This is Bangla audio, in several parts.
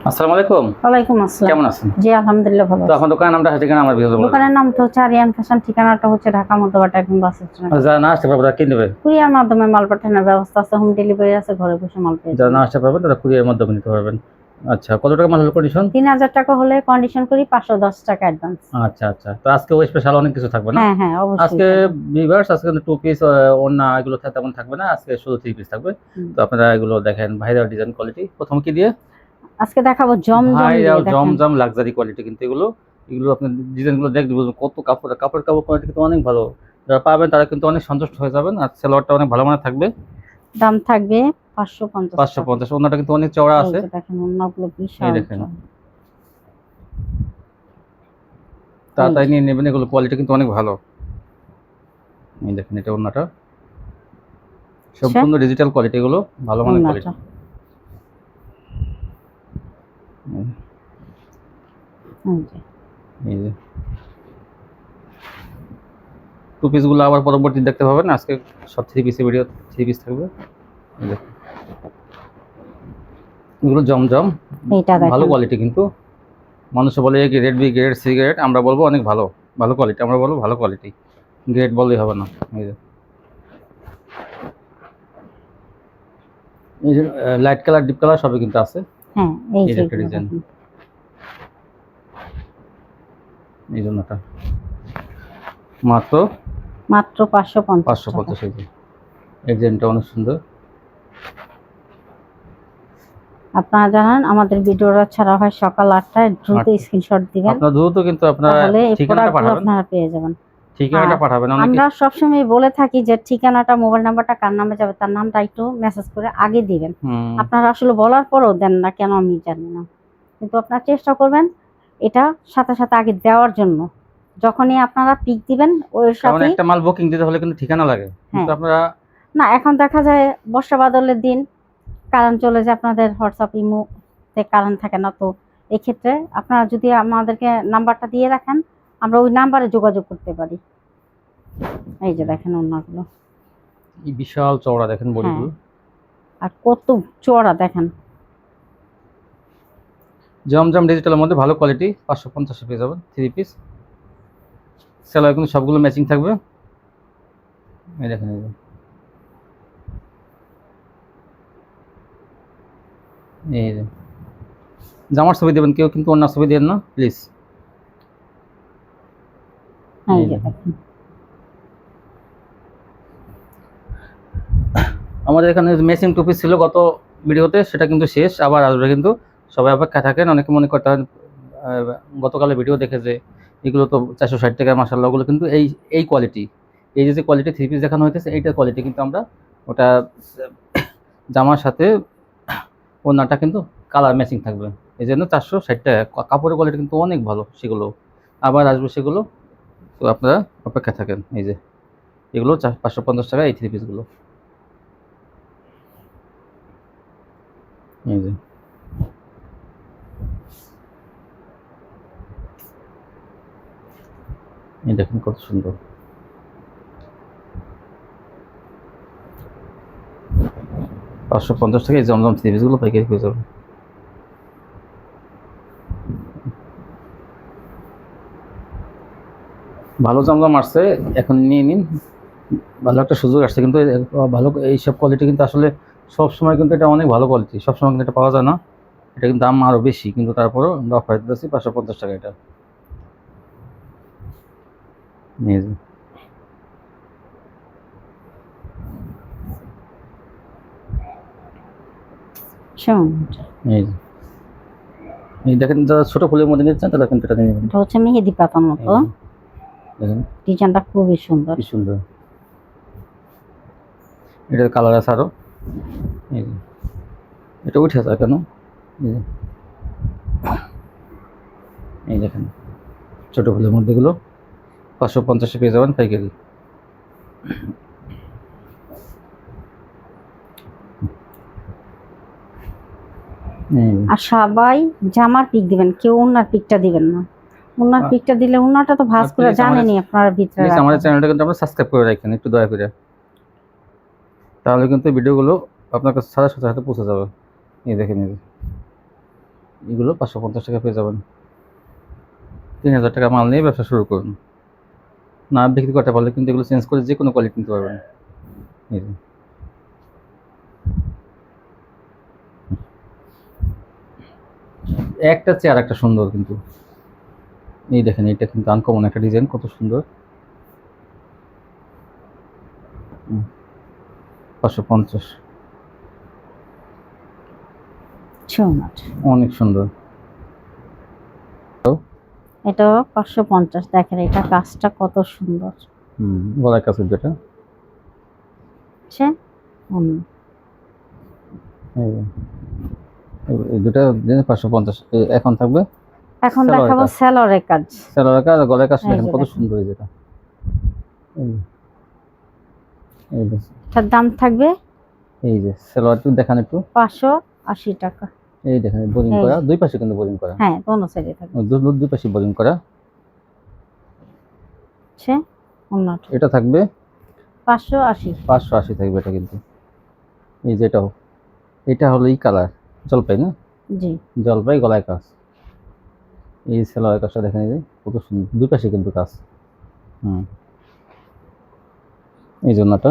আসসালামু আলাইকুম। ওয়ালাইকুম আসসালাম। কেমন আছেন? জি আলহামদুলিল্লাহ ভালো তো আছি। এখন দোকানের নামটা ঠিকানা আমার ভিডিওতে বলুন। দোকানের নাম তো হচ্ছে আরিয়ান ফ্যাশন, ঠিকানাটা হচ্ছে ঢাকা মধ্যবাড্ডা একদম বাস স্ট্যান্ড। যারা না আসতে পারবে তারা কি নেবে? কুরিয়ার মাধ্যমে মাল পাঠানোর ব্যবস্থা আছে, হোম ডেলিভারি আছে, ঘরে বসে মাল পেয়ে যারা যাবেন। না আসতে পারবে তারা কুরিয়ার মাধ্যমে নিতে পারবেন। আচ্ছা, কত টাকা মাল হলো কন্ডিশন? 3000 টাকা হলে কন্ডিশন করি, 510 টাকা অ্যাডভান্স। আচ্ছা আচ্ছা, তো আজকে ওই স্পেশাল অনেক কিছু থাকবে না? হ্যাঁ হ্যাঁ অবশ্যই আজকে থাকবে। ভিউয়ার্স আজকে কিন্তু টু পিস ওড়না এগুলো তেমন থাকবে না, আজকে শুধু থ্রি পিস থাকবে। তো আপনারা এগুলো দেখেন, ভাইরাল ডিজাইন কোয়ালিটি। প্রথম কি দিয়ে? আজকে দেখাবো জমজম দিয়ে। ভাইরাল দেখেন জমজম লাক্সারি কোয়ালিটি কিন্তু এগুলো। এগুলো আপনি ডিজাইনগুলো দেখলে বুঝবেন কত কাপড় কোয়ালিটি কিন্তু অনেক ভালো। যারা পাবেন তারা কিন্তু অনেক সন্তুষ্ট হয়ে যাবেন। আর সালোয়ারটা অনেক ভালো মানের থাকবে। দাম থাকবে 550 টাকা। 550। ওড়নাটা কিন্তু অনেক চওড়া এই আছে। যে দেখেন ওড়নাগুলো এই বিশাল দেখেন, চওড়া। তাড়াতাড়ি নিয়ে নেবেন, এগুলো কোয়ালিটি কিন্তু অনেক ভালো। এই দেখেন, এটা ওড়নাটা সম্পূর্ণ ডিজিটাল কোয়ালিটি, এগুলো ভালো মানের কোয়ালিটি। ওড়নাটা এই যে এই যে টু পিসগুলো আবার পরবর্তী দেখতে পাবেন। আজকে সব থ্রি পিসের ভিডিও, থ্রি পিস থাকবে। এই দেখেন, এগুলো জমজম এইটা ভালো দেখেন। কোয়ালিটি কিন্তু। মানুষ বলে grade B, grade C, grade, আমরা বলবো অনেক ভালো, ভালো কোয়ালিটি। আমরা বলবো ভালো কোয়ালিটি, গ্রেড বললেই হবে না। এই যে এই যে লাইট কালার, ডিপ কালার সবই কিন্তু আছে। হ্যাঁ এই এই যে একটা ডিজাইন, দেখেন। এই জন্যটা মাত্র মাত্র 550 টাকা। 550। এই যে এই ডিজাইনটা অনেক সুন্দর। আপনারা জানেন আমাদের ভিডিওটা ছাড়া হয় সকাল 8টায়, দ্রুত স্ক্রিনশট দিবেন, আপনার দ্রুত কিন্তু আপনারা তাহলে এই ঠিকানাটা প্রোডাক্টগুলো পাঠাবেন। আপনারা পেয়ে যাবেন। ঠিকানাটা আর পাঠাবেন। অনেকে আমরা সবসময় বলে থাকি যে ঠিকানাটা, মোবাইল নাম্বারটা কার নামে যাবে তার নামটা একটু মেসেজ করে আগে দিবেন। আপনারা আসলে বলার পরও দেন না কেন আমি জানি না, কিন্তু আপনারা চেষ্টা করবেন এটা সাথে সাথে আগে দেওয়ার জন্য। যখনই আপনারা পিক দিবেন ওর কারণ সাথে। একটা মাল বুকিং দিতে হলে কিন্তু ঠিকানা লাগে, কিন্তু হ্যাঁ আপনারা না, এখন দেখা যায় বর্ষা বাদলের দিন কারেন্ট চলে যায়, আপনাদের হোয়াটসঅ্যাপ ইমোতে কারেন্ট থাকে না, তো এক্ষেত্রে আপনারা যদি আমাদেরকে নাম্বারটা দিয়ে রাখেন আমরা ওই নাম্বারে যোগাযোগ করতে পারি। এই যে দেখেন ওড়নাগুলো, এই বিশাল চওড়া দেখেন হ্যাঁ বডিগুলো। আর কত চওড়া দেখেন। জমজম ডিজিটালের মধ্যে ভালো কোয়ালিটি, 550 পেয়ে যাবেন থ্রি পিস। সেলাই কিন্তু সবগুলো ম্যাচিং থাকবে। এই দেখেন, এই যে এই যে জামার ছবি দেবেন, কেউ কিন্তু অন্য ছবি দেন না প্লিজ। এই যে দেখেন আমাদের এখানে ম্যাচিং টু পিস ছিল গত ভিডিওতে, সেটা কিন্তু শেষ, আবার আসবে কিন্তু। সবাই অপেক্ষা থাকেন। অনেকে মনে করতে হয় গতকালের ভিডিও দেখে যে এগুলো তো 460 টাকা, মাসাল্লাহ ওগুলো কিন্তু এই কোয়ালিটি, এই যে কোয়ালিটি থ্রি পিস দেখানো হইতেছে এইটার কোয়ালিটি কিন্তু আমরা ওটা জামার সাথে ওড়নাটা কিন্তু কালার ম্যাচিং থাকবে, এই জন্য 460 টাকা। কাপড়ের কোয়ালিটি কিন্তু অনেক ভালো সেগুলো, আবার আসবে সেগুলো। তো আপনারা অপেক্ষা থাকেন। এই যে এগুলো 550 টাকা এই থ্রি পিসগুলো। এই যে এই দেখেন কত সুন্দর। 550 টাকা এই জমজম থ্রি পিসগুলো পাইকারি পেয়ে যাবেন। ভালো জমজম আসছে, এখন নিয়ে নিন। ভালো একটা সুযোগ আসছে কিন্তু ভালো এইসব কোয়ালিটি কিন্তু আসলে সব সময় কিন্তু এটা অনেক ভালো কোয়ালিটি, সবসময় কিন্তু এটা পাওয়া যায় না। এটা কিন্তু দাম আরও বেশি, কিন্তু তারপরেও আমরা অফার দিতেছি 550 টাকা এটা নিয়ে যান। এই যে এই দেখেন, যারা ছোটো ফুলের মধ্যে নিচ্ছেন তারা কিন্তু এটা নিয়ে নেবেন। এটা হচ্ছে মেহেদি পাতার মতো, দেখেন ডিজাইনটা খুবই সুন্দর। কি সুন্দর। এটার কালার আছে আরও। এই যে এটা উঠে আছে কেন? এই যে এই দেখেন ছোটো ফুলের মধ্যেগুলো 550 পেয়ে যাবেন পাইকারি। আর সবাই জামার পিক দিবেন, কেউ ওনার পিকটা দিবেন না। ওনার পিকটা দিলে ওনাটা তো ভাঁজ করে জানেনই আপনারা ভিতরে প্লিজ আমাদের চ্যানেলটা কিন্তু আপনারা সাবস্ক্রাইব করে রাখেন একটু দয়া করে, তাহলে কিন্তু ভিডিওগুলো আপনার কাছে সাথে সাথে পৌঁছে যাবে। এই দেখেন, এই যে এগুলো 550 টাকা পেয়ে যাবেন। 3000 টাকা মাল নিয়ে ব্যবসা শুরু করুন। না বিক্রি করতে পারলে কিন্তু এগুলো চেঞ্জ করে যে কোনো কোয়ালিটি নিতে পারবেন। এই যে একটা চেয়ার একটা সুন্দর কিন্তু, এই দেখেন এটা কিন্তু আনকমন একটা ডিজাইন, কত সুন্দর। 550, অনেক সুন্দর। এটা 550, দেখেন এটা কাজটা কত সুন্দর। গলায় কাছে যেটা এই দুটা 550। এখন থাকবে, এখন দেখাবো সেলরের কাজ। সেলরের কাজ, গলায় কাজ দেখেন কত দেখেন। সুন্দর। এই যেটা এটার দাম থাকবে, এই যে সেলোয়ারটি দেখান একটু, 580 টাকা। এই দেখেন বোরিং করা, দুই পাশে কিন্তু বোরিং করা। হ্যাঁ, দোনো সাইডে থাকবে, দুই পাশে বোরিং করা। এটা থাকবে 580 থাকবে এটা কিন্তু। এই যে এটা হলো এই কালার জলপাই না, জি জলপাই, গলায় কাজ। এই সেলোয়ার কাজটা দেখেন, এই যে কত সুন্দর, দুই পাশে কিন্তু কাজ। এই জন্যটা,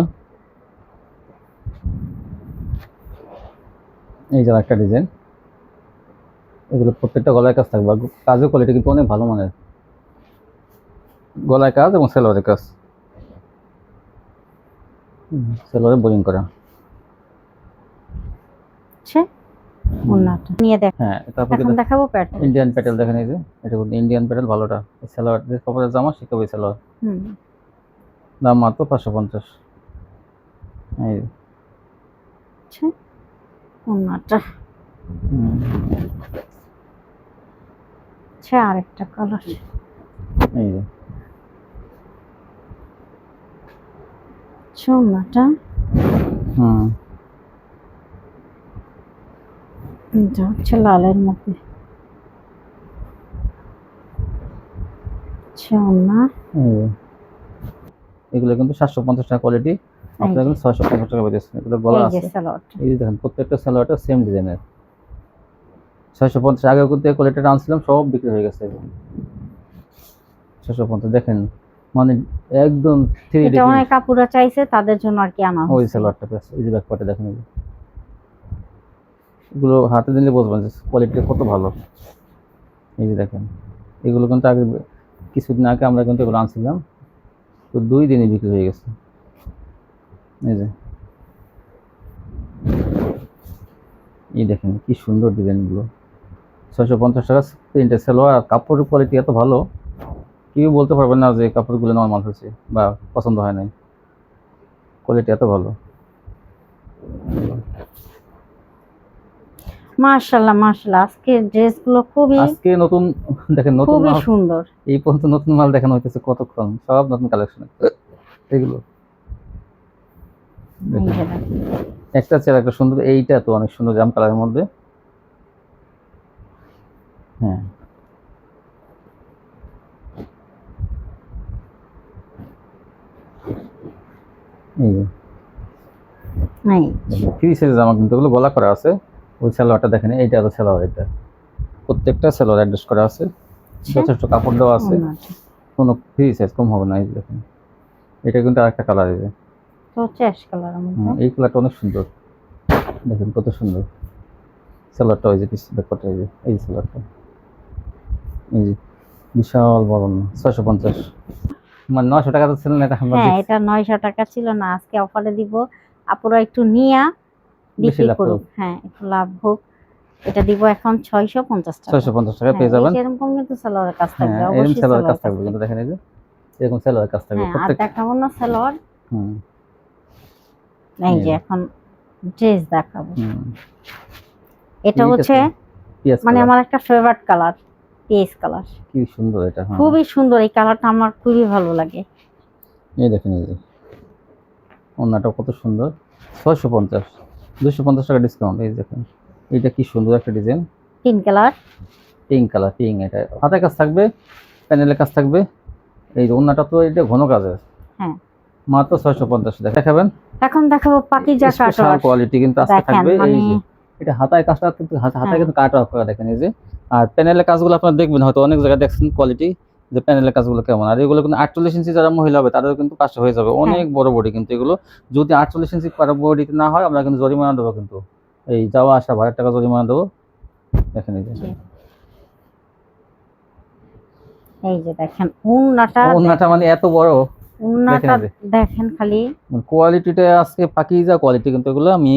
এই যে একটা ডিজাইন, এগুলো প্রত্যেকটা গলায় কাজ থাকবে। কাজের কোয়ালিটি কিন্তু অনেক ভালো মানের, গলায় কাজ এবং সেলোয়ারের কাজ, সেলোয়ারে বোরিং করা। নিয়ে দেখ। হ্যাঁ, তারপর এখন দেখাবো প্যাটেল, ইন্ডিয়ান প্যাটেল দেখেন। এই যে এটা কিন্তু ইন্ডিয়ান প্যাটেল, ভালোটা। সেলোয়ার যে কাপড়ের জামা সে কাপড়ের সেলোয়ার। দাম মাত্র 550। এই আরেকটা কালার, এই যে সোনাটা। এটা হচ্ছে লালের মধ্যে সোনা। এগুলো কিন্তু 750 টাকা কোয়ালিটি, আপনারা কিন্তু 650 টাকা পেয়েছেন। এগুলো গলা আছে, এই যে দেখেন প্রত্যেকটা সালোয়ারটা সেম ডিজাইনের। 650 আগে কিন্তু এই কোয়ালিটিটা আনছিলাম, সব বিক্রি হয়ে গেছে। 650 দেখেন, মানে একদম 3D। এটা অনেক কাপড়া চাইছে, তাদের জন্য আর কি আনা হয়েছে। ওই সালোয়ারটা পেয়েছে, এই যে ব্যাক পার্টে দেখেন, এগুলো হাতে দিলে বুঝবেন যে কোয়ালিটিটা কত ভালো। এই যে দেখেন, এগুলো কিন্তু আগে কিছুদিন আগে আমরা কিন্তু এগুলো আনছিলাম, তো 2 দিনে বিক্রি হয়ে গেছে। এই যে এই দেখেন কি সুন্দর ডিজাইনগুলো। 650 টাকা প্রিন্টের সালোয়ার, আর কাপড়ের কোয়ালিটি এত ভালো, কেউ বলতে পারবেন না যে কাপড়গুলো নরমাল হয়েছে বা পছন্দ হয় নাই, কোয়ালিটি এত ভালো। মাশাআল্লাহ মাশাআল্লাহ, আজকে ড্রেসগুলো আজকে নতুন দেখেন, নতুন খুবই সুন্দর। এই পর্যন্ত নতুন মাল দেখানো হইতেছে কতক্ষণ, সব নতুন কালেকশন এগুলো। একটা চেয়ার একটা সুন্দর, এইটা তো অনেক সুন্দর জাম কালারের মধ্যে। হ্যাঁ, এই যে ফ্রি সাইজ জামা কিন্তু এগুলো গলা করা আছে। ওই সালোয়ারটা দেখেন, এইটা তো সালোয়ার, এটা প্রত্যেকটা সালোয়ার অ্যাডজাস্ট করা আছে, যথেষ্ট কাপড় দেওয়া আছে, কোনো ফ্রি সাইজ কম হবে না। এই দেখেন, এটা কিন্তু আরেকটা কালার, এই যে এই কালারটা অনেক সুন্দর, দেখেন কত সুন্দর সালোয়ারটা। ওই যে ব্যাকপার্টটা, এই যে এই সালোয়ারটা, এই যে বিশাল বড় না, 650 মানে 900 টাকা তো ছিল না এটা। হ্যাঁ, এটা 900 টাকা ছিল না, আজকে অফারে দিব। আপুরা একটু নিয়া বিক্রি করুন, হ্যাঁ একটু লাভ হোক। এটা দিব এখন 650 টাকা। 650 টাকা পেয়ে যাবেন। এরকম কিন্তু সালোয়ারের কাজ থাকবে, অবশ্যই অবশ্যই সালোয়ারের কাজ থাকবে কিন্তু দেখেন, এই যে এরকম সালোয়ারের কাজ থাকবে আর প্রত্যেক। দেখাবো না সালোয়ার, এই যে এখন ড্রেস দেখাবো। এটা হচ্ছে মানে আমার একটা ফেভারিট কালার, পেস্ট কালার। কি সুন্দর এটা, খুবই সুন্দর, এই কালারটা আমার খুবই ভালো লাগে। এই দেখেন, এই যে ওন্নাটা কত সুন্দর, 650, 250 টাকা ডিসকাউন্ট। এই দেখেন, এটা কি সুন্দর একটা design, pink colour, pink colour, pink. এটা হাতে কাজ থাকবে, প্যানেলে কাজ থাকবে। এই যে ওন্নাটা তো এটা ঘন কাজের, হ্যাঁ মাত্র 650 টাকা। দেখাবেন, এখন দেখাবো পাকিজা কাটওয়ার্ক কোয়ালিটি কিন্তু আজকে থাকবে। এই যে এটা হাতায় কাজটা কিন্তু হাতায় হ্যাঁ। কিন্তু কাট অফ করা দেখেন এই যে। আর প্যানেলের কাজগুলো আপনারা দেখবেন হয়তো অনেক জায়গায় দেখছেন কোয়ালিটি, যে প্যানেলের কাজগুলো কেমন। আর এগুলো কিন্তু 48 ইঞ্চি যারা মহিলা হবে তাদেরও কিন্তু কাজটা হয়ে যাবে, অনেক বড় বডি কিন্তু এগুলো। যদি 48 ইঞ্চি বডিতে না হয় আমরা কিন্তু জরিমানা দেবো, কিন্তু এই যাওয়া আসা 1000 টাকা জরিমানা দেবো। দেখেন এই যে এই যে দেখেন উন্নাটা, ওন্নাটা মানে এত বড়, উন্নাটা দেখেন এই যে। দেখেন খালি। কোয়ালিটিটা আজকে পাকিজা কোয়ালিটি, কিন্তু এগুলো আমি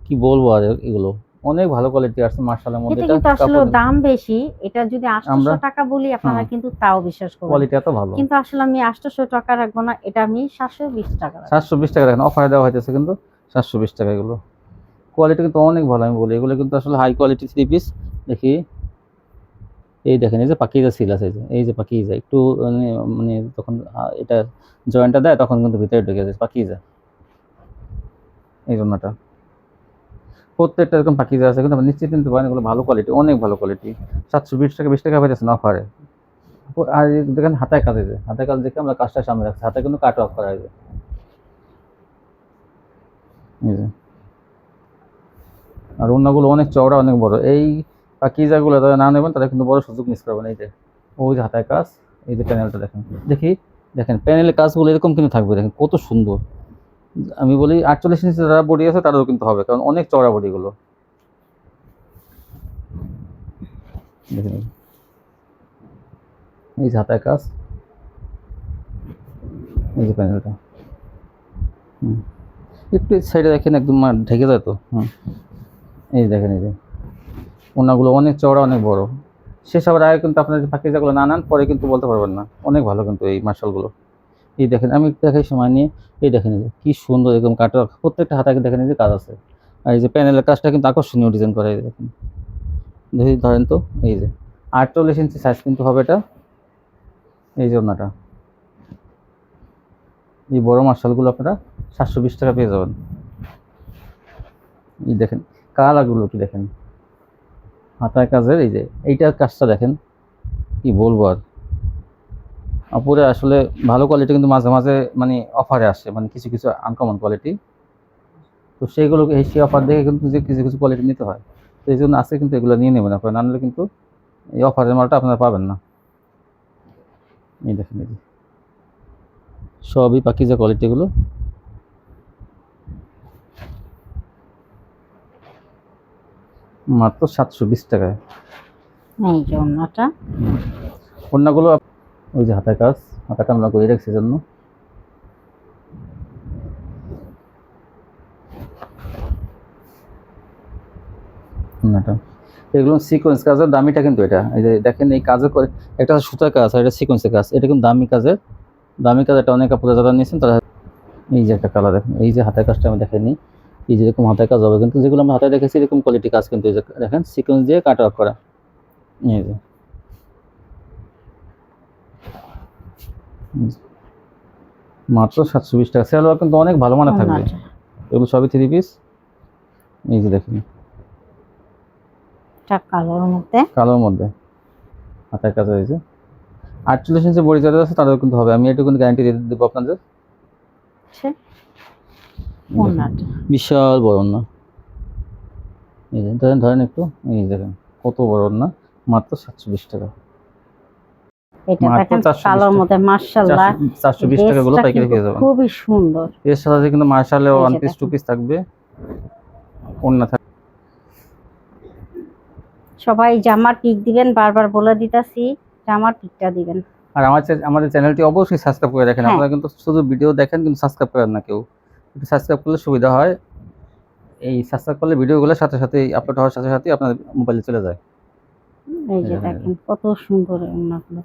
কি বলবো আর, এগুলো অনেক ভালো কোয়ালিটি আসছে মার্শালের মধ্যে। এটা কিন্তু আসলে কাপড় দাম বেশি, এটা যদি 800 টাকা বলি আপনারা কিন্তু তাও বিশ্বাস করবেন, কোয়ালিটি এত ভালো। কিন্তু আসলে আমি 800 টাকা রাখবো না, এটা আমি 720 টাকা রাখবো। 720 টাকা দেখেন অফারে দেওয়া হইতেছে কিন্তু 720 টাকা। এগুলো কোয়ালিটি কিন্তু অনেক ভালো, আমি বলি এগুলো কিন্তু আসলে হাই কোয়ালিটি থ্রি পিস। দেখি এই দেখেন এই যে পাকিজা সিল আছে, এই যে পাকিজা একটু মানে মানে তখন এটা জয়েন্টটা দেয় তখন কিন্তু ভিতরে ঢুকে যায় পাকিজা। এই জন্যটা প্রত্যেকটা এরকম পাকিজা আছে, কিন্তু আপনি নিশ্চিত নিতে পারেন এগুলো ভালো কোয়ালিটি, অনেক ভালো কোয়ালিটি। 720 টাকা 20 টাকা পাইতেছেন অফারে। আর এই দেখেন হাতায় কাজ, এই যে হাতায় কাজ দেখে আমরা কাজটা সামনে রাখছি, হাতে কিন্তু কাট অফ করা হয়েছে এই যে। আর অন্যগুলো অনেক চওড়া অনেক বড়। এই পাকিজাগুলো যারা না নেবেন তারা কিন্তু বড় সুযোগ মিস করবেন। এই যে ওই যে হাতায় কাজ, এই যে প্যানেলটা দেখেন, দেখি দেখেন প্যানেলের কাজগুলো এরকম কিন্তু থাকবে, দেখেন কত সুন্দর। আমি বলি 48 ইঞ্চি যারা বডি আছে তারাও কিন্তু হবে, কারণ অনেক চওড়া বডিগুলো। দেখেন এই যে হাতায় কাজ, এই যে প্যানেলটা একটু সাইডে দেখেন একদম ঢেকে যায় তো। এই দেখেন এই যে ওনাগুলো অনেক চওড়া অনেক বড়। শেষ হওয়ার আগে কিন্তু আপনার পাকিজাগুলো না নেন পরে কিন্তু বলতে পারবেন না, অনেক ভালো কিন্তু এই মার্শালগুলো। এই দেখেন আমি একটু দেখাই সময় নিয়ে, এই দেখেন এই যে কি সুন্দর একদম কাটা, প্রত্যেকটা হাতায় দেখেন এই যে কাজ আছে। আর এই যে প্যানেলের কাজটা কিন্তু আকর্ষণীয় ডিজাইন করা, এই দেখেন দেখি ধরেন তো, এই যে 48 ইঞ্চি সাইজ কিন্তু হবে এটা। এই যে ওনাটা, এই বড় মার্শালগুলো আপনারা 720 টাকা পেয়ে যাবেন। এই দেখেন কালারগুলো কি দেখেন, হাতায় কাজের এই যে এইটার কাজটা দেখেন, কি বলবো আর। আপুরে আসলে ভালো কোয়ালিটি কিন্তু মাঝে মাঝে মানে অফারে আসে, মানে কিছু কিছু আনকমন কোয়ালিটি, তো সেইগুলোকে সেই অফার দেখে কিন্তু যে কিছু কিছু কোয়ালিটি নিতে হয়। তো এই জন্য আজকে কিন্তু এগুলো নিয়ে নেবেন আপনারা, না নিলে কিন্তু এই অফারের মালটা আপনারা পাবেন না। এই দেখেন এই যে সবই পাকিজা কোয়ালিটিগুলো, মাত্র 720 টাকায়। এই যে উন্নাটা, অন্যগুলো ওই যে হাতায় কাজ, হাতাটা আমরা করে রাখছি জন্য। এগুলো সিকোয়েন্স কাজের দামিটা কিন্তু এটা, এই যে দেখেন এই কাজে করে একটা সুতার কাজ আর এটা সিকোয়েন্সের কাজ, এটা কিন্তু দামি কাজের। দামি কাজ এটা অনেক কাপড়ে যারা নিয়েছেন তারা। এই যে একটা কালার দেখেন, এই যে হাতের কাজটা আমি দেখাইনি, এই যে এরকম হাতের কাজ হবে, কিন্তু যেগুলো আমরা হাতে দেখেছি এরকম কোয়ালিটি কাজ কিন্তু এই যে দেখেন সিকোয়েন্স দিয়ে কাট অফ করা। এই যে মাত্র 720 টাকা। সেলোয়ার কিন্তু অনেক ভালো মানের থাকবে, এগুলো সবই থ্রি পিস। এই যে দেখেন কালোর মধ্যে হাতের কাজ হয়েছে। 48 ইঞ্চি বডি যাদের আছে তাদেরও কিন্তু হবে, আমি এটুকু গ্যারান্টি দিয়ে দেবো আপনাদের। বিশাল বড় না, এই যে ধরেন ধরেন একটু, এই দেখেন কত বড় না, মাত্র 720 টাকা। এটা দেখেন কালোর মধ্যে মাশাআল্লাহ 420 টাকা গুলো পাইকারি পেয়ে যাবেন, খুবই সুন্দর। এর সাথে কিন্তু মাশাআল্লাহ ওয়ান পিস টু পিস থাকবে, অন্য থাকবে। সবাই জামার পিক দিবেন, বারবার বলে দিতাছি জামার পিকটা দিবেন। আর আমাদের চ্যানেলটি অবশ্যই সাবস্ক্রাইব করে রাখেন। আপনারা কিন্তু শুধু ভিডিও দেখেন কিন্তু সাবস্ক্রাইব করেন না কেউ, একটু সাবস্ক্রাইব করলে সুবিধা হয়। এই সাবস্ক্রাইব করলে ভিডিওগুলোর সাথে সাথে আপলোড হওয়ার সাথে সাথে আপনার মোবাইলে চলে যায়। এই যে দেখেন কত সুন্দর ওনাগুলো,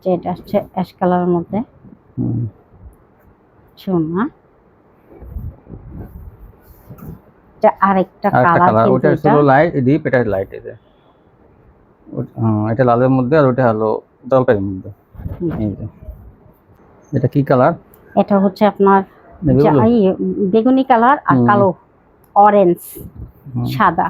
যেটা হচ্ছে অ্যাশ কালারের মধ্যে সোনা। এটা আরেকটা কালার, ওটা হলো লাইট ডিপ, এটা লাইট, এই যে এটা লালের মধ্যে আর ওটা হলো জলপাইয়ের মধ্যে। এই যে এটা কি কালার? এটা হচ্ছে আপনার বেগুনি কালার আর কালো অরেঞ্জ সাদা,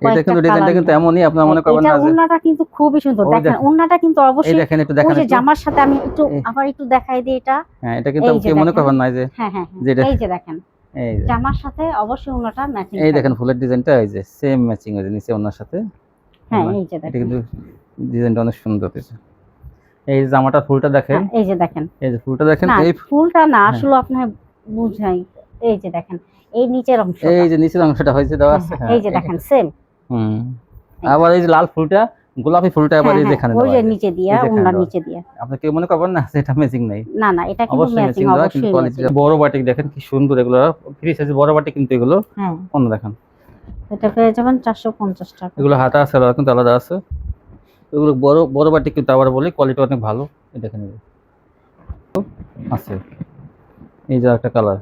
এটা কিন্তু ডিজাইনটা কিন্তু এমনই, আপনারা মনে করবেন না যে ওন্নাটা কিন্তু খুবই সুন্দর। দেখেন ওন্নাটা কিন্তু অবশ্যই এই দেখেন, একটু দেখেন ওই যে জামার সাথে আমি একটু আবার একটু দেখাই দিই এটা। হ্যাঁ এটা কিন্তু আপনি মনে করবেন না যে হ্যাঁ এই যে দেখেন এই যে জামার সাথে অবশ্যই ওনাটা ম্যাচিং। এই দেখেন ফুলের ডিজাইনটা এই যে সেম ম্যাচিং হয়েছে নিচে ওনার সাথে। হ্যাঁ এই যে এটা দেখেন, কিন্তু ডিজাইনটা অনেক সুন্দর হয়েছে। এই জামাটা ফুলটা দেখেন, এই যে দেখেন, এই যে ফুলটা দেখেন, না এই ফুলটা না হ্যাঁ। আসলে আপনার বুঝাই, এই যে দেখেন এই নিচের অংশ, এই যে নিচের অংশটা হয়েছে দেওয়া আছে, হ্যাঁ এই যে দেখেন সেম। হুম। আবার এই যে লাল ফুলটা, গোলাপি ফুলটা আবার এই যে এখানে ওই দেওয়া যে আছে। নিচে দিয়া, এই যে এখানে ওনার দেওয়া। নিচে দিয়া। আপনি কেউ মনে করবেন না যে এটা ম্যাচিং নাই, না না এটা কিন্তু অবশ্যই ম্যাচিং, ম্যাচিং দেওয়া, কিন্তু অবশ্যই কোয়ালিটি ম্যাচিং। বড় বাটিক দেখেন কি সুন্দর, এগুলো ফ্রি সাইজ বড় বাটিক কিন্তু এগুলো হ্যাঁ অন্য দেখেন। এটা পেয়ে যাবেন 450 টাকা। এগুলো হাতা আছে আলাদা, কিন্তু আলাদা আছে। এগুলো বড় বড় বাটিক, কিন্তু আবার বলি কোয়ালিটি অনেক ভালো। এই দেখেন এই যে আছে, এই যে একটা কালার,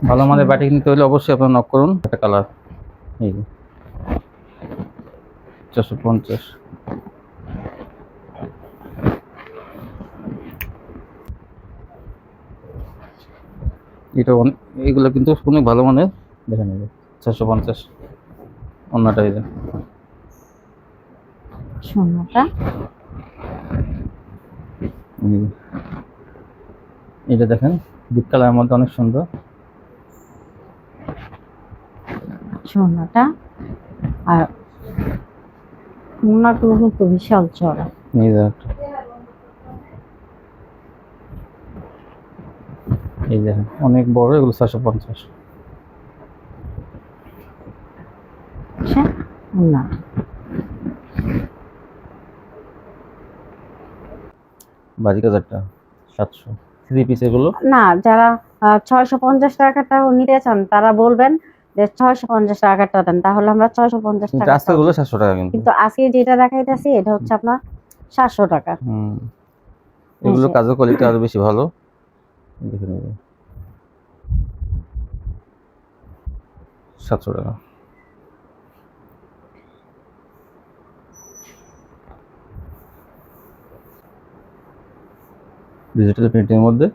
ভালো মানের বাটিক নিতে হলে অবশ্যই আপনারা নক করুন। একটা কালার এই যে 450। এটা এগুলো কিন্তু অনেক ভালো মানের, দেখেন এই যে 450 অন্যটা এই যে সোনাটা এটা দেখেন ডিপ কালারের মধ্যে অনেক সুন্দর। সোনাটা আর ওনাগুলো কিন্তু বিশাল চড়া। এই যে একটা, এই দেখেন অনেক বড়, এগুলো 450। আচ্ছা না বাজি কাজারটা 700, 3 পিস এগুলো। না, যারা 650 টাকাটা নিতে চান তারা বলবেন যে 650 টাকাটা দেন, তাহলে আমরা 650 কিন্তু টাকা আজকে এগুলো 700 টাকা কিন্তু। কিন্তু আজকে যেটা দেখাইতেছি এটা হচ্ছে আপনার 700 টাকা। এগুলো কাজের কোয়ালিটি আরো বেশি ভালো, দেখেন এই যে 700 টাকা। ডিজিটাল প্রিন্টের মধ্যে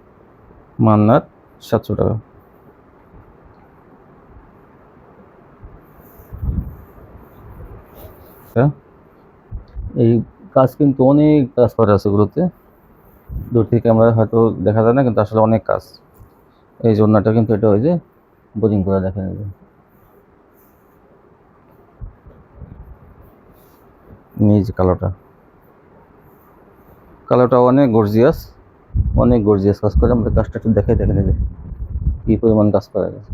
মান্নাত 700 টাকা। এই কাজ কিন্তু অনেক কাজ করা আছে এগুলোতে, দূর থেকে আমরা হয়তো দেখা যায় না, কিন্তু আসলে অনেক কাজ। এই জন্যটা কিন্তু এটা ওই যে বোরিং করে দেখেন, এই যে নিজ কালারটা অনেক গর্জিয়াস, অনেক গর্জিয়াস কাজ করে। আমরা কাজটা একটু দেখাই, দেখেন এই যে কি পরিমাণ কাজ করা গেছে।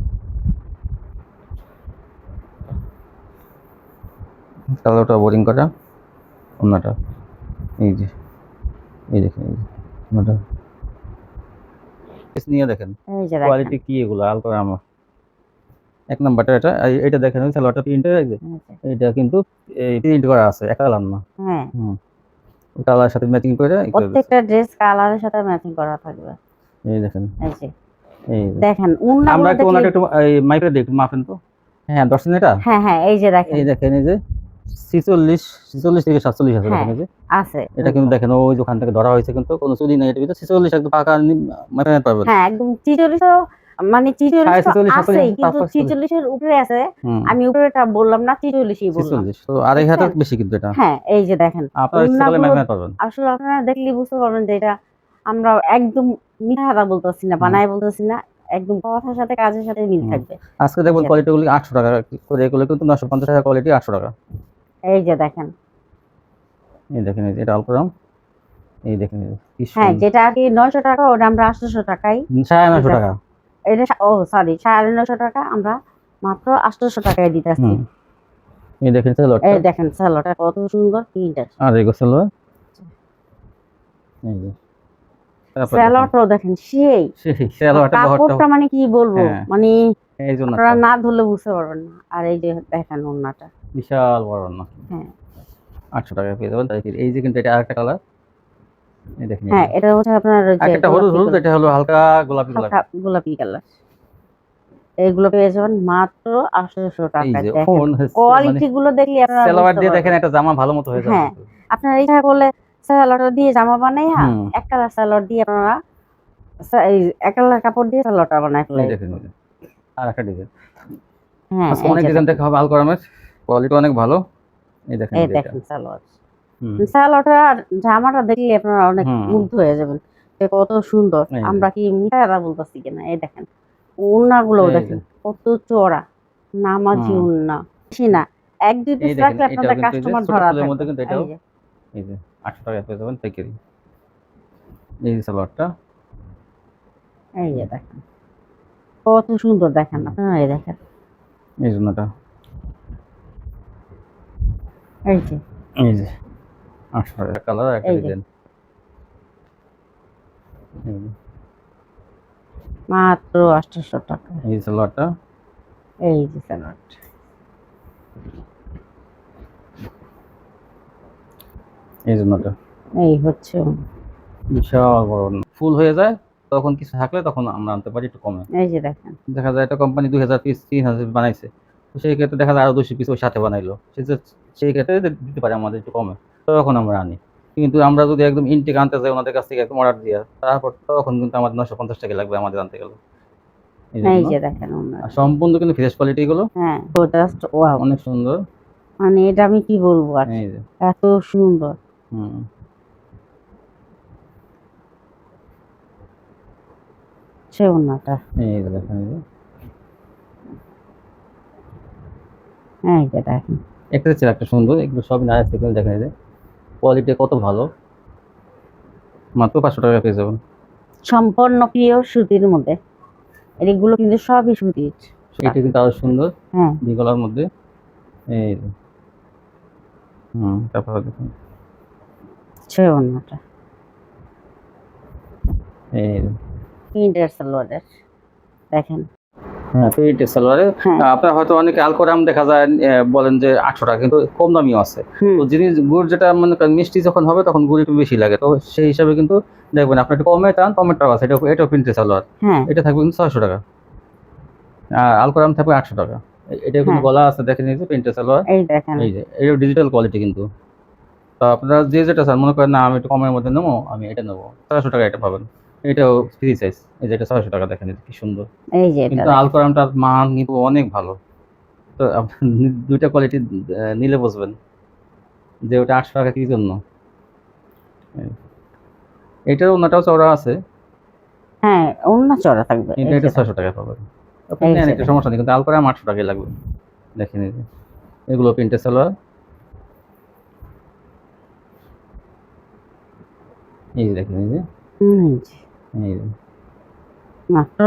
কালারটা বোরিং করা, অন্যটা এই যে এই দেখেন, এই যে অন্যটা নিয়ে দেখেন এই যে কোয়ালিটি কি, এগুলো আলট্রা আমার এক নাম্বারটা। এটা এটা দেখেন ওই সালোয়ারটা প্রিন্টের, এই যে এটা কিন্তু এই প্রিন্ট করা আছে, একটা কালার না। হ্যাঁ কালারের সাথে ম্যাচিং করে প্রত্যেকটা ড্রেস কালারের সাথে ম্যাচিং করা থাকবে। এই দেখেন, এই যে এই দেখেন উন্না আমরা একটু ওনাকে একটু এই মাইক্রো দিয়ে একটু মাপেন তো। হ্যাঁ 10 এটা, হ্যাঁ এই যে দেখেন, এই দেখেন এই যে 46 থেকে 47 আছে, দেখেন এই যে আছে। এটা কিন্তু দেখেন ওই যে ওখান থেকে ধরা হয়েছে, কিন্তু কোনো চুরি নাই, এটা ভিতরে 46 একদম পাকা মাপেন পারবেন। হ্যাঁ একদম 46 মানে 46 আছে, কিন্তু 46 এর উপরে আছে। আমি উপরেটা বললাম না, 46ই বললাম। 46 তো আড়াই হাতের বেশি কিন্তু এটা। হ্যাঁ এই যে দেখেন আপনারা ইচ্ছা করলে মাপেন পারবেন। আসলে আপনারা দেখলে বুঝতে পারবেন যে এটা আমরা একদম মিথ্যা কথা বলতেছি না, বানায় বলতেছি না, একদম কথার সাথে কাজের সাথে মিল থাকবে। আজকে দেখবেন কোয়ালিটিগুলো 800 টাকা করে, এগুলো কিন্তু 950 টাকা কোয়ালিটি, 800 টাকা। এই যে দেখেন, এই দেখেন এই যে এটা আলপরাম, এই দেখেন হ্যাঁ যেটা আর কি 900 টাকা, ওটা আমরা 800 টাকায়, 950 টাকা এটা সরি 950 টাকা আমরা মাত্র 800 টাকায় দিতেছি। এই দেখেন সালোয়ারটা, এই দেখেন সালোয়ারটা কত সুন্দর প্রিন্ট আছে। আর এই সালোয়ার, এই যে সালোয়ারটাও দেখেন সেই সালোয়ারটা কাপড়টা মানে কি বলবো, মানে এই জন্য আপনারা না ধরলে বুঝতে পারবেন না। আর এই যে দেখেন ওন্নাটা বিশাল বড় না, হ্যাঁ 800 টাকা পেয়ে যাবেন। এই যে কিন্তু এটা আরেকটা কালার, এই দেখেন হ্যাঁ এটা হচ্ছে আপনার ওই যে একটা হলুদ, এটা হলো হালকা গোলাপি কালার। এইগুলো পেয়ে যাবেন মাত্র 800 টাকা। কোয়ালিটি গুলো দেখলে আপনারা সালোয়ার দিয়ে দেখেন একটা জামা ভালো মতো হয়ে যাবে। হ্যাঁ আপনারা ইচ্ছা করলে সালোয়ার দিয়ে জামা বানাই, এক কালার সালোয়ার দিয়ে আপনারা এক কালার কাপড় দিয়ে সালোয়ারটা বানাই ফেলেন। দেখেন আর একটা ডিজাইন, হ্যাঁ অনেক ডিজাইন দেখা হবে আলকরামের, কোয়ালিটি অনেক ভালো। এই দেখেন এই দেখেন সালোয়ার, হুম। সালোয়ারটার জামাটা দেখলে আপনারা অনেক হুম। মুগ্ধ হয়ে যাবেন যে কত সুন্দর। এই যে। আমরা কি মিথ্যা বলতেছি কিনা, এই দেখেন ওড়নাগুলো এই যে। দেখেন কত চওড়া, নামাজি হুম। ওড়না, বেশি না, 1-2 এই পিস দেখেন রাখলে এটাও আপনাদের কিন্তু এই যে কাস্টমার ছোট ধরা ফুলের মধ্যে থাকবে। কিন্তু এটাও এই যে 800 টাকায় পেয়ে যাবেন পাইকারি। এই যে সালোয়ারটা। এই যে দেখেন কত সুন্দর, দেখেন আপনারা, এই দেখেন এই জন্যটা এই যে এই যে 800 টাকা কালার একটা এই যে ডিজাইন। মাত্র 800 টাকা। এই যে সালোয়ারটা। এই যে সালোয়ার, এই জন্যটা এই হচ্ছে বিশাল বড় না। ফুল হয়ে যায় তখন কিছু থাকলে তখন আমরা আনতে পারি একটু কমে। এই যে দেখেন দেখা যায় একটা কোম্পানি 2000 পিস 3000 পিস বানাইছে, তো সেই ক্ষেত্রে দেখা যায় আরো 200 পিস ওই সাথে বানাইলো, সেই ক্ষেত্রে দিতে পারে আমাদের একটু কমে, তখন আমরা আনি। কিন্তু আমরা যদি একদম ইনটেক আনতে যাই ওনাদের কাছ থেকে একদম অর্ডার দিয়ে, তারপর তখন কিন্তু আমাদের 950 টাকা লাগবে আমাদের আনতে গেলে। এই এই জন্য যে দেখেন ওড়না, আর সম্পূর্ণ কিন্তু ফ্রেশ কোয়ালিটি গুলো, হ্যাঁ তো জাস্ট ওয়াও, অনেক সুন্দর। মানে এটা আমি কি বলবো আর, এই যে এত সুন্দর। হুম। সে ওড়নাটা, এই যে দেখেন এই যে এই যে দেখেন একটা ছিল একটা সুন্দর, এগুলো সবই না আছে দেখেন এই যে কোয়ালিটি কত ভালো, মাত্র 500 টাকা পেয়ে যাবেন। সম্পূর্ণ পিওর সুতির মধ্যে, এগুলো কিন্তু সবই সুতির। এটা কিন্তু আরো সুন্দর হ্যাঁ বিগলার মধ্যে। এই যে তারপর দেখুন সে ওড়নাটা এই যে প্রিন্টের সালোয়ারের, দেখেন হ্যাঁ প্রিন্টেড সালোয়ারে। হ্যাঁ আপনার হয়তো অনেকে আলকোরাম দেখা যায় বলেন যে 800 টাকা, কিন্তু কম দামিও আছে। হুম, তো জিনিস গুড় যেটা মনে করেন মিষ্টি যখন হবে তখন গুড় একটু বেশি লাগে, তো সেই হিসাবে কিন্তু দেখবেন আপনি একটু কমে চান টমেটো আছে, এটাও প্রিন্টেড সালোয়ার, হ্যাঁ এটা থাকবে কিন্তু 600 টাকা, আর আলকোরাম থাকবে 800 টাকা। এটা কিন্তু হ্যাঁ গলা আছে দেখেন এই যে প্রিন্টেড সালোয়ার। এই দেখেন এই যে এটা ডিজিটাল কোয়ালিটি কিন্তু। তো আপনারা যে যেটা চান, মনে করেন না আমি একটু কমের মধ্যে নেবো, আমি এটা নেবো, 600 টাকা এটা পাবেন। এটাও ফ্রি সাইজ, এই যে এটা 600 টাকা, দেখেন কি সুন্দর। এই যে এটা কিন্তু দেখেন। আলকোরামটার মান কিন্তু অনেক ভালো। তো আপনি দুইটা কোয়ালিটি নিলে বুঝবেন যে ওটা 800 টাকা কি জন্য। এটার অন্যটাও চওড়া আছে, হ্যাঁ ওড়না চড়া থাকবে, কিন্তু এই এটা যে 600 টাকা পাবেন। আপনি এই নেন, যে একটা দেখেন। সমস্যা নেই, কিন্তু আলকোরাম 800 টাকাই লাগবে। দেখেন এই যে এগুলো প্রিন্টেড সালোয়ার। এই যে দেখেন এই যে হুম, এই যে মাত্র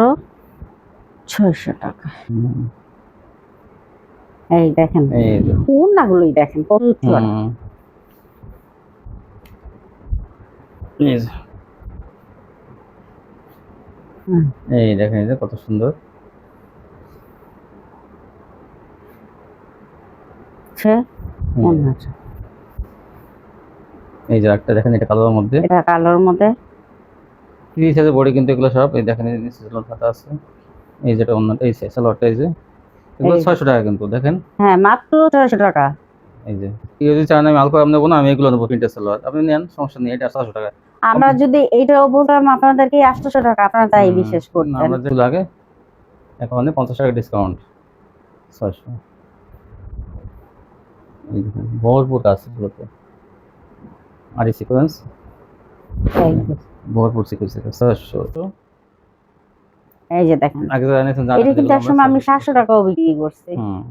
600 টাকা। হুম, এই দেখেন এই যে ওড়নাগুলোই দেখেন কত চড়া। হুম, এই যে হুম, এই দেখেন এই যে কত সুন্দর। সে হুম, ওড়নাটা, এই যে একটা দেখেন এটা কালোর মধ্যে এটা কালোর মধ্যে, 30 হাজার বডি, কিন্তু এগুলো সব এই দেখেন এই নিচে খাতা আছে। এই যেটা অন্য এই সালোয়ারটা, এই যে এগুলো এই 600 টাকা কিন্তু দেখেন। হ্যাঁ মাত্র 600 টাকা। এই যে কেউ যদি চান আমি আলকোরাম নেবো না, আমি এগুলো নেবো প্রিন্টেড সালোয়ার, আপনি নেন, সমস্যা নেই, এটা 600 টাকা। আমরা যদি এইটাও বলতাম আপনাদেরকে 800 টাকা, আপনারা তাই বিশ্বাস না, করতেন। আমরা যেগুলো আগে এখন 50 টাকা ডিসকাউন্ট 600। এই দেখুন ভরপুর আছে এগুলোতে, আর এই সিকোয়েন্স এই যে, ভরপুর সিকোয়েন্স 600। তো এই যে দেখেন আগে যারা নিয়েছেন এটা জানেন কিন্তু যেগুলো একসময় আমি আমরা 700 টাকাও বিক্রি করছি। হুম।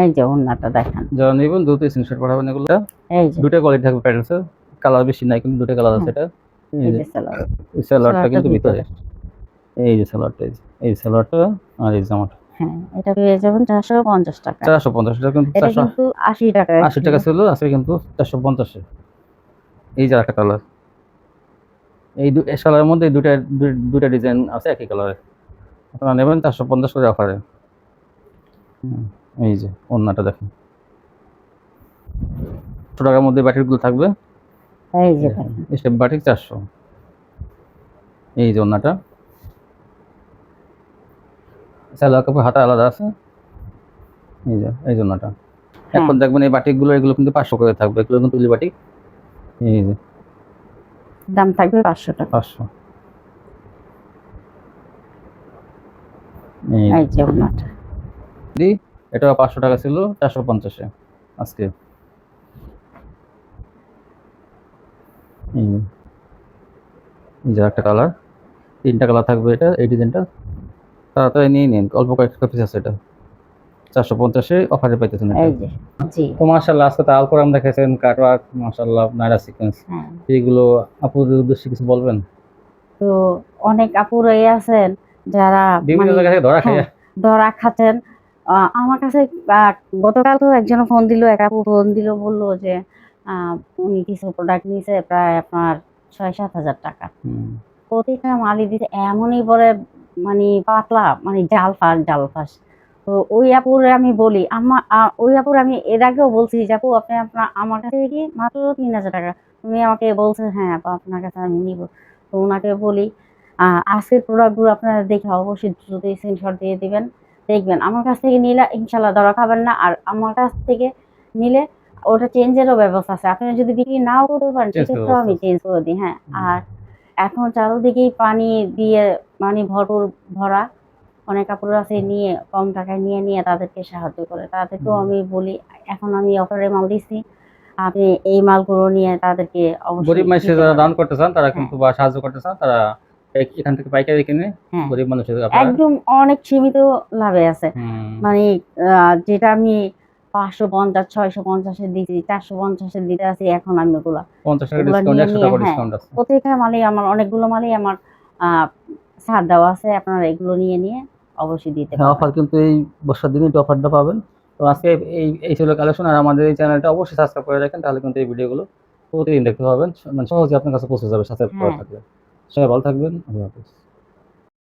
এই যে ওড়নাটা দেখেন, যারা নেবেন দ্রুত স্ক্রিনশট পাঠাবেন। এগুলো এই যে দুটো কোয়ালিটি থাকবে প্যাটার্নসের, কালার বেশি নাই কিন্তু দুটো কালার আছে। এটা এই যে সালোয়ার, এই সালোয়ারটা সালোয়ারটা কিন্তু ভিতরে। ভিতরে, এই যে সালোয়ারটা, এই সালোয়ারটা আর এই জামাটা হ্যাঁ এটা পেয়ে যাবেন 450 টাকা। 450 টাকা, কিন্তু এটা কিন্তু 80 টাকা 80 টাকা ছিল, আজকে কিন্তু 450-এ। এই যে একটা কালার, এই কালারের মধ্যে দুটা ডিজাইন আছে একই কালারের, আপনারা নেবেন 450 করে অফারে। এই যে ওড়নাটা দেখেন 100 টাকার মধ্যে বাটিকগুলো থাকবে। এই যে দেখেন স্টেপ বাটিক 400। এই যে ওড়নাটা, সালোয়ার কাপড় হাতা আলাদা আছে। এই যে এই ওড়নাটা। এখন দেখবেন এই বাটিকগুলো এগুলো কিন্তু 500 করে থাকবে, এগুলো কিন্তু তুলি বাটিক। এই যে দাম থাকবে 500 টাকা। 500। এই যে ওড়নাটা, এটা 500 টাকা ছিল 450-এ আজকে। এই যে একটা কালার, 3টা কালার থাকবে এটা, এই ডিজাইনটা তাড়াতাড়ি নিয়ে নিন, অল্প কয়েকটা পিস আছে এটা, 450-এ অফারে পাইতেছেন এটা। এই যে জি তো মাশাআল্লাহ আজকে তো আল কোরআন দেখেছেন, কাটওয়ার্ক মাশাআল্লাহ, নাইরা সিকোয়েন্স, হ্যাঁ। এইগুলো আপুদের উদ্দেশ্যে কিছু বলবেন? তো অনেক আপুরাই আছেন যারা বিভিন্ন জায়গা থেকে ধরা খাইয়া ধরা খাচ্ছেন। আমার কাছে গতকাল তো একজন ফোন দিল, এক আপু ফোন দিল, বললো যে উনি কিছু প্রোডাক্ট নিয়েছে প্রায় আপনার 6-7 হাজার টাকা। প্রতিটা মালই দিতে এমনই বলে, মানে পাতলা, মানে জালফাস। তো ওই আপুরে আমি বলি, ওই আপুর আমি এর আগেও বলছি যে আপু আপনি আমার কাছে কি মাত্র 3,000 টাকা, তুমি আমাকে বলছেন হ্যাঁ আপু আপনার কাছে আমি নিব। তো ওনাকে বলি আজকের প্রোডাক্টগুলো আপনারা দেখে অবশ্যই দ্রুত স্ক্রিনশট দিয়ে দিবেন, দেখবেন আমার কাছ থেকে নিলে ইনশাল্লাহ ধরা খাবেন না। আর আমার কাছ থেকে নিলে ওটা চেঞ্জেরও ব্যবস্থা আছে, আপনি যদি বিক্রি নাও করতে পারেন সেক্ষেত্রেও আমি চেঞ্জ করে দিই। হ্যাঁ, আর এখন চারদিকেই পানি দিয়ে মানে ভরা, অনেক কাপড় আছে নিয়ে কম টাকায় নিয়ে তাদেরকে সাহায্য করে, তাদেরকেও আমি বলি এখন আমি অফারে মাল দিচ্ছি, আপনি এই মালগুলো নিয়ে তাদেরকে অবশ্যই গরিব মানুষের দিতে যারা পারেন। দান করতে চান তারা কিন্তু বা সাহায্য করতে চান তারা এখান থেকে পাইকারি কিনে হ্যাঁ, গরিব মানুষের আপনারা একদম অনেক সীমিত লাভে আছে। মানে যেটা আমি 550 650-এ দিছি, 450-এ দিতে আছি, এখন আমি ওগুলা 50 টাকা ওগুলা ডিসকাউন্ট, নিয়ে 100 নিয়ে টাকা হ্যাঁ, ডিসকাউন্ট আছে। প্রত্যেকটা মালই আমার, অনেকগুলো মালই আমার ছাড় দেওয়া আছে, আপনারা এগুলো নিয়ে অবশ্যই দিতে হ্যাঁ, পারবেন। অফার কিন্তু এই বর্ষার দিনে এই অফারটা পাবেন। তো আজকে এই ছিল কালেকশন। আর আমাদের এই চ্যানেলটা অবশ্যই সাবস্ক্রাইব করে রাখেন, তাহলে কিন্তু এই ভিডিওগুলো প্রতিদিন দেখতে পাবেন, মানে সহজে আপনার কাছে পৌঁছে যাবে সাবস্ক্রাইব করা হ্যাঁ। থাকলে। সবাই ভালো থাকবেন, আল্লাহ হাফেজ।